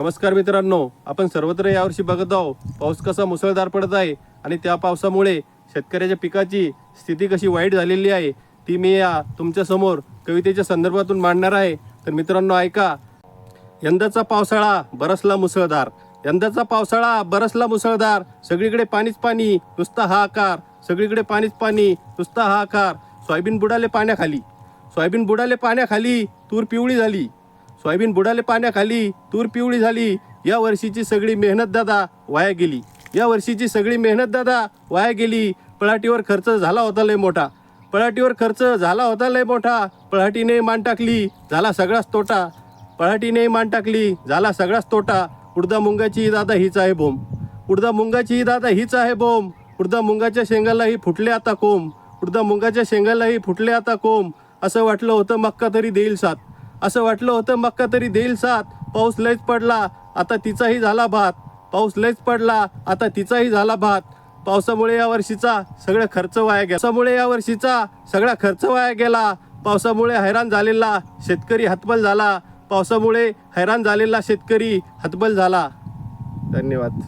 नमस्कार मित्रांनो, आपण सर्वत्र यावर्षी बघत आहोत पाऊस कसा मुसळधार पडत आहे आणि त्या पावसामुळे शेतकऱ्याच्या पिकाची स्थिती कशी वाईट झालेली आहे ती मी या तुमच्या समोर कवितेच्या संदर्भातून मांडणार आहे। तर मित्रांनो ऐका। यंदाचा पावसाळा बरसला मुसळधार, यंदाचा पावसाळा बरसला मुसळधार, सगळीकडे पाणीच पाणी नुसता हाहाकार, सगळीकडे पाणीच पाणी नुसता हाहाकार। सोयाबीन बुडाले पाण्याखाली, सोयाबीन बुडाले पाण्याखाली, तूर पिवळी झाली, सोयाबीन बुडाले पाण्याखाली, तूर पिवळी झाली। या वर्षीची सगळी मेहनत दादा वाया गेली, या वर्षीची सगळी मेहनत दादा वाया गेली। पळाटीवर खर्च झाला होता लय मोठा, पळाटीवर खर्च झाला होता लय मोठा, पळाटीने मान टाकली झाला सगळाच तोटा, पळाटीने मान टाकली झाला सगळाच तोटा। उडदा मुंगाची दादा हीच आहे बोंब, उडदा मुंगाची दादा हीच आहे बोंब, उडदा मुंगाच्या शेंगालाही फुटले आता कोंब, उडदा मुंगाच्या शेंगालाही फुटले आता कोंब। असं वाटलं होतं मक्का तरी देईल साथ, असं वाटलं होतं मक्का तरी देईल साथ, पाऊस लयच पडला आता तिचाही झाला भात, पाऊस लयच पडला आता तिचाही झाला भात। पावसामुळे या वर्षीचा सगळा खर्च वाया गेला, पावसामुळे या वर्षीचा सगळा खर्च वाया गेला। पावसामुळे हैराण झालेला शेतकरी हतबल झाला, पावसामुळे हैराण झालेला शेतकरी हतबल झाला। धन्यवाद।